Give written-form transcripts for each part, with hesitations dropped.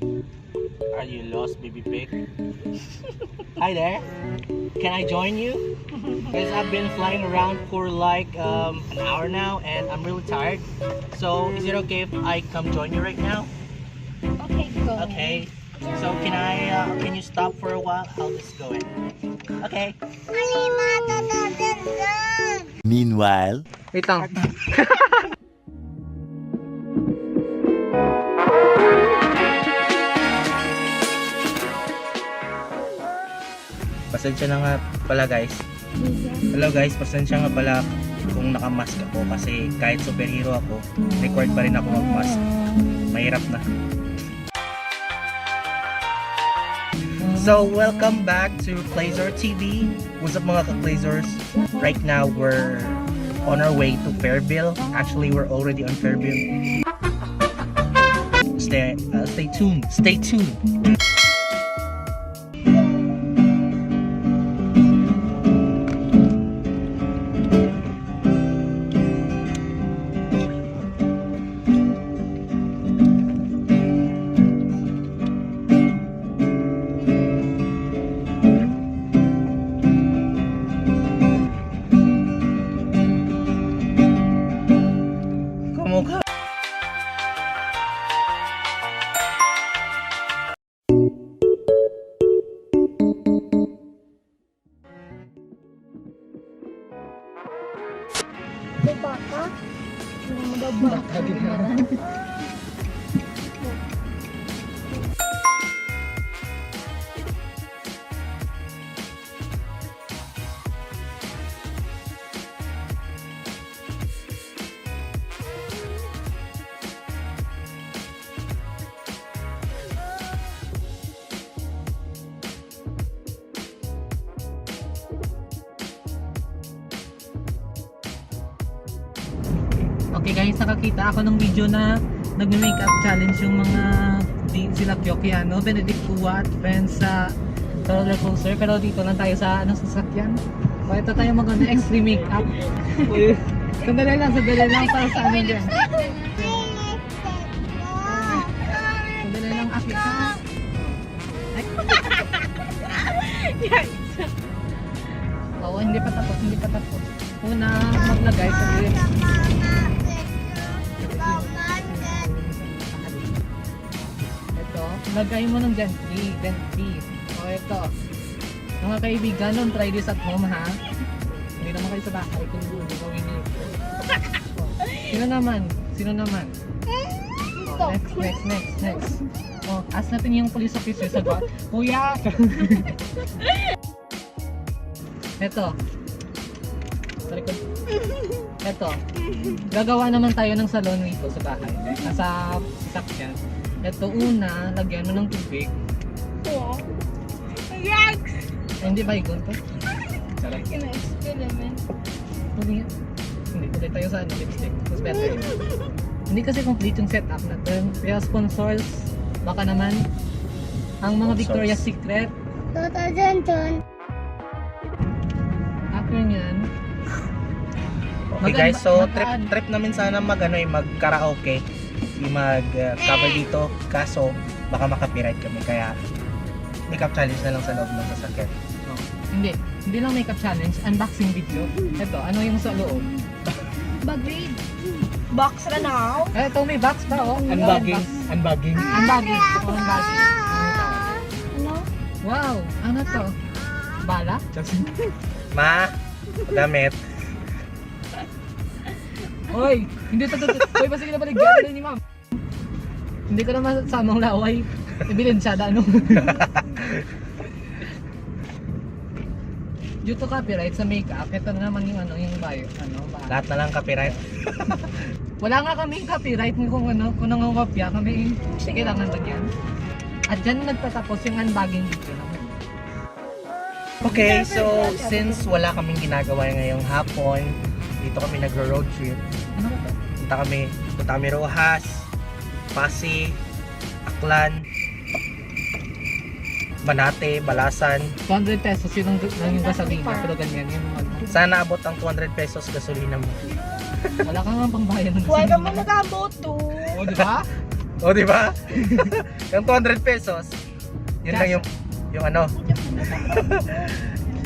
Are you lost, baby pig? Hi there. Can I join you? Because I've been flying around for like an hour now and I'm really tired. So is it okay if I come join you right now? Okay, go. Okay. So can you stop for a while? I'll just go in. Okay. Meanwhile, Wait lang. Pasensya na nga pala guys. Hello guys, pasensya nga pala kung nakamask ako kasi kahit superhero ako, required pa rin ako mag-mask. Mahirap na. So, welcome back to Plazor TV. What's up mga ka-Plazors? Right now, we're on our way to Fairville. Actually, we're already on Fairville. Stay tuned. Stay tuned. Kumukha. Baka? Baka. Okay guys, nakakita ako ng video na nag-makeup challenge yung mga sila Kyokiano, Benedict Kuwa at friends sa roller coaster. Pero dito lang tayo sa sasakyan. So ito tayo mag-ano extreme makeup. Sandali lang para sa ano dyan. Sandali lang akit ka. Oo, hindi pa tapos. Una, maglagay sa lips. Ito, lagay mo ng gently. O ito, mga kaibigan, don't try this at home ha. Hindi naman kayo sa bahay kung hindi gawin nito. Sino naman? O, next. O, ask natin yung police officer sa bot. Kuya! Ito. Sa likod. Ito. Gagawa naman tayo ng salon dito sa bahay. Nasa sakyan. Ito una, lagyan mo ng tubig. Yikes! Ay, hindi ba ikon to? Sarap. Kina-experiment. Hindi tayo sa lipstick. Mas better. Hindi kasi complete yung setup natin. Kaya sponsors, baka naman ang mga Victoria's Secret. Toto Johnson. After nyan, Okay guys, so trip namin sana mag-karaoke. Mag-cover dito. Kaso, baka makapiright kami. Kaya, makeup challenge na lang sa loob ng sasakyan. oh, hindi lang makeup challenge, unboxing video. Ito, ano yung sa loob? Bagay. Box na now. Ito may box pa oh. Unbagging. Unbagging. Ano? Wow, ano to? Bala? Ma, damit. Hoy, hindi to. Hoy, basta kita baligyan ni ma'am. Hindi ko na masamang laway. Ebidensyada ano. Due to copyright sa makeup, ito na naman yung bio, Lahat na lang copyright. Wala nga kaming copyright kung nangungopya kami, kailangan lagyan. At dyan nagtatapos yung unbagging video naman. Okay, so since wala kaming ginagawa ngayong hapon, dito kami nagro-road trip. Ano ba to? Punta kami Rojas, Pasig, Aklan, Banate, Balasan. 200 pesos yun lang yung gasolina, pero ganyan yung Sana abot ang 200 pesos gasolina mo. wala kang pangbayan ng Huwag ka gasolina. mo nag-aboto. O, di ba? O, di ba? Yung 200 pesos, yun lang yung ano.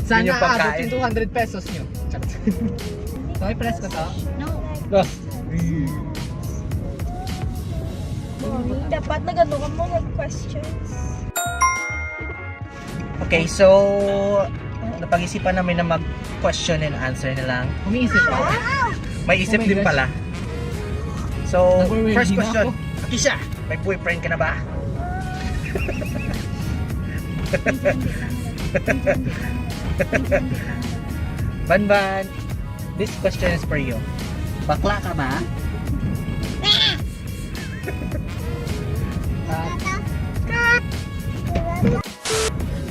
Sana Yun yung aabot pagkain. yung 200 pesos nyo. So, i-press ko to. No. Go. Dapat na gano'n ka mo mag-questions. Okay, so napag-isipan namin na mag-question and answer na lang. Umiisip pa. May isip Oh my din gosh. pala. So, Nag-ready first na question. ako. Akisha, may boyfriend ka na ba? Banban, this question is for you. Bakla ka ba?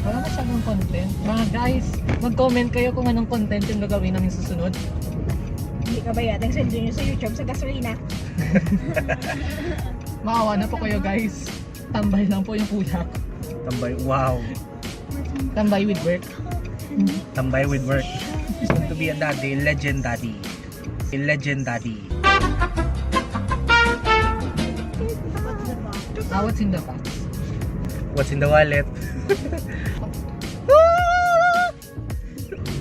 Wala masyadong content. Mga guys, mag-comment kayo kung anong content yung gagawin namin susunod. Hindi ka ba yata yung sweldo nyo sa YouTube sa gasolina? Maawa na po kayo guys. Tambay lang po yung kuya. Tambay, wow. Tambay with work. Tambay with work. Soon to be a daddy, legend daddy. A legend daddy. What's in the box? What's in the wallet?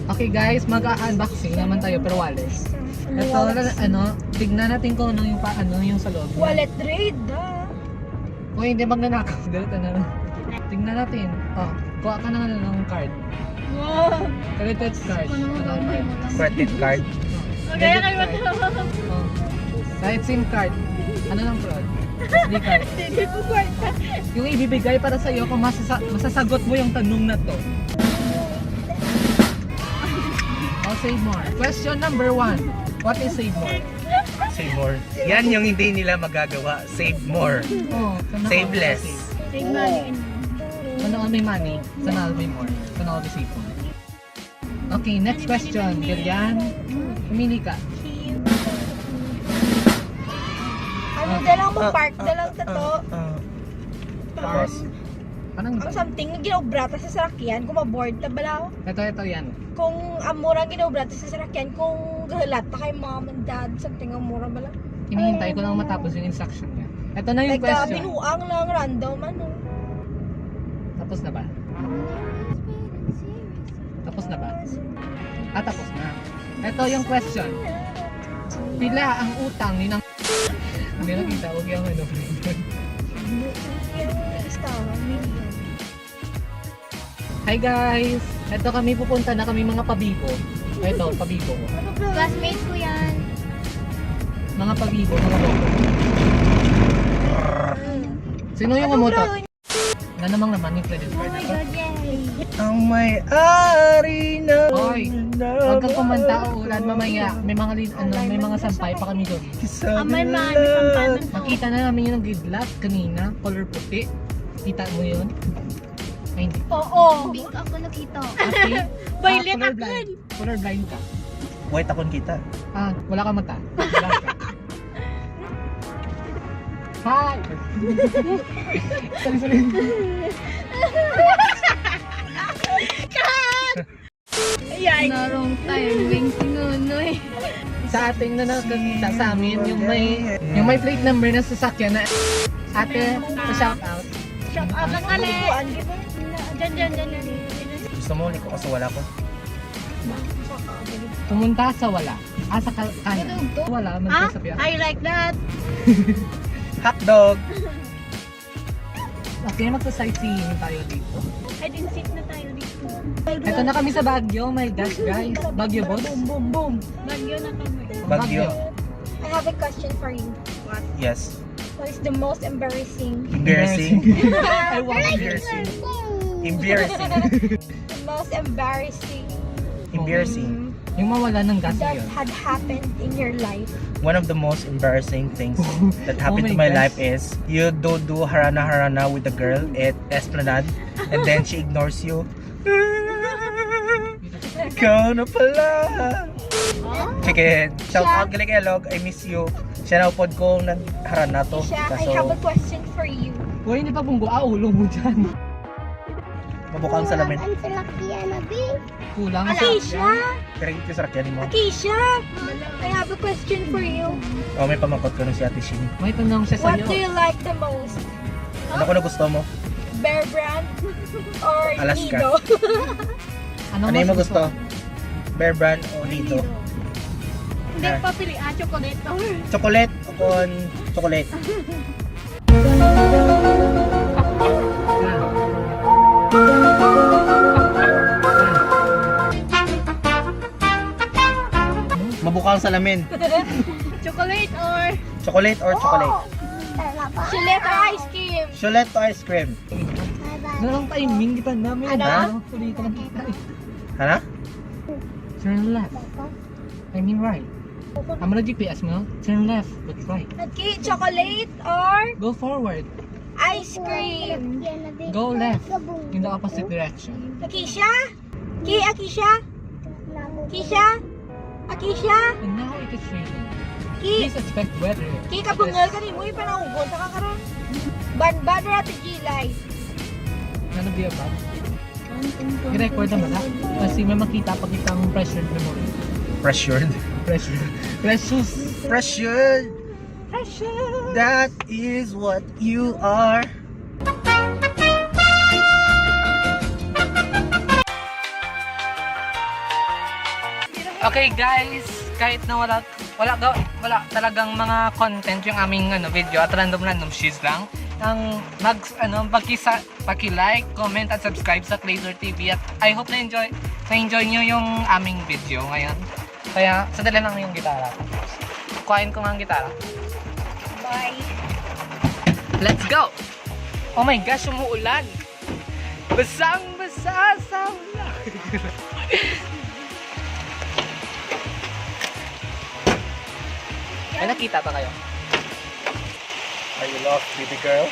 Okay guys, mag-unboxing naman tayo per wallet. Ito, ano, tignan natin kung ano yung paano yung sa loob. Wallet raid, ah. O hindi, magnanakaw. Dito na lang. Tignan natin. Oh, kuha ka na ng card. Wow. Credit card. Credit card. Kaya kayo Oh. Kahit SIM card. Ano lang fraud? SD card. Hindi ko kwarta. Yung ibibigay para sa iyo kung masasagot mo yung tanong na to. Oh, save more. Question number 1. What is save more? Save more. Yan yung hindi nila magagawa. Save more. Oh, sana Save all less. Save money. Sana all may money. Sana all may more. Sana all may save more. Okay, next question. Gillian, pumili ka. Ano dalang mo park, dalang tato. Tapos, Parang Ang something nga ginaobrata sa sasakyan, kung maboard ta balaw. ito yan. Kung amura ginaobrata sa sasakyan, kung gahalat ta kay mom and dad, something amura bala. Hinihintay ko lang matapos yung instruction niya. Ito na yung Like, question. binuang lang, random, ano. Tapos na ba? Tapos na ba? Tapos na. Ito yung question. Pila ang utang ni nang... Hindi nakita, huwag yung ano. Hi guys! Ito kami pupunta na kami mga pabibo. Ito, pabibo ko. Classmate ko yan. Mga pabibo, mga bobo. Sino yung umutot? Na namang naman yung credit card na to. ang may-ari na Hoy, huwag kang kumanta o ulan mamaya. May mga may mga sampay pa kami doon. Amay man, sampanan to. Nakita na namin yung gidlat kanina, color puti. Kita mo yun? Ay, hindi. Oo. Pink ako nakita. Ate, Violet color ako. blind. Color blind ka. White akong kita. Wala kang mata. Wala ka. Hi! Sorry. Ayan. Narong timing si Nunoy. Sa ating na nakakita sa amin, yung may plate number na sasakyan na ate, shout out. Shout out lang kali. Diyan. Gusto mo, liko kasi wala ko. Pumunta sa wala. Sa kanan. Wala, magsasabihan. I like that. Hotdog! Okay, magsa-sightseeing tayo dito. I didn't sit na tayo dito. Ito na kami sa Baguio. My gosh, guys. Baguio, boss. Boom, boom. Bagyo na kami. Bagyo. I have a question for you. What? Yes. What is the most embarrassing? Embarrassing. I want Embarrassing. Embarrassing. The most embarrassing Embarrassing. yung mawala ng gas that ngayon. had happened in your life. One of the most embarrassing things that happened Oh to my my gosh. life is you do harana with the girl at Esplanade and then she ignores you. Ikaw na pala. Chicken. Shout out kay Elog. I miss you. Siya na upod ko nagharana to. Isha, I have a question for you. Uy, hindi pa bunggo. Ulo mo dyan. Mabukang salamin. Ang salakyan na, B. Kulang sa... Akisha! Kaya yung sarakyan mo. Akisha! I have a question for you. Oh, may pamakot ko ng si Ate Shin. May tanong siya What sa'yo. do you like the most? Ano ko na gusto mo? Bear Brand or Alaska. Nido? Ano yung mo gusto? Bear Brand o Lido? Hindi pa pili. Chocolate. Chocolate o con chocolate? Mabukang salamin. Chocolate or Chocolate or chocolate? Chilete or ice cream? Chocolate o ice cream? Nalang timing kita namin. Ano? Ulitan lang kita eh. Ano? Turn left. I mean right. Ang mga GPS mo, turn left, but right. Okay, chocolate or Go forward. ice cream? Go left. In the opposite direction. Akisha? Akisha? Akisha? Akisha? And now it is raining. Ki, Please expect weather. kabungal ka ni mo, ipanahugod na kakaroon. Ban or ati Gilay? Ano ba ba? I-record naman ha? Kasi may makita pag itang pressured memory. Pressured. Pressure. Precious. Pressured. Pressure. That is what you are. Okay guys, kahit na wala talagang mga content yung aming video at random shoes lang. Ang paki-like, comment at subscribe sa Claytor TV at I hope na-enjoy niyo yung aming video ngayon. Kaya sadali lang yung gitara. Kuhain ko nga ang gitara. Bye. Let's go! Oh my gosh, umuulan! Basang-basa sa ulan! Ay, nakita ba kayo? Are you lost, baby girl?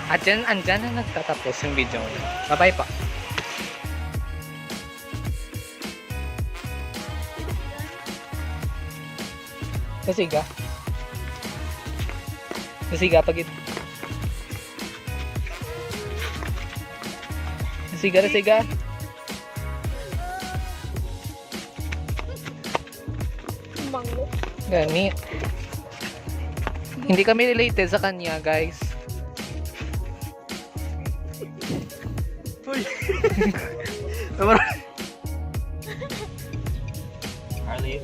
At andyan na nagtatapos yung video ko. Bye-bye pa. Kasiga. Kasiga pagit. Kasiga. Mango. Gani. Hindi kami related sa kanya, guys. Uy! Arlie.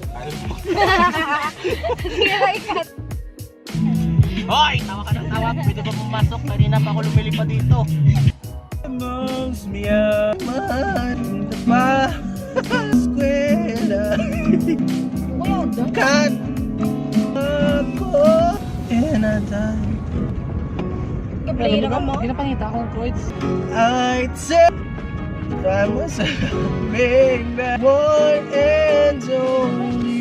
Hoy! Tawa ka ng tawa. Pwede ba pumasok? Kanina pa ako lumilipad dito. Moves me up man eskwela kan ako time Play na ka mo? Hindi na pangita akong chords. I'd say I was being that one and only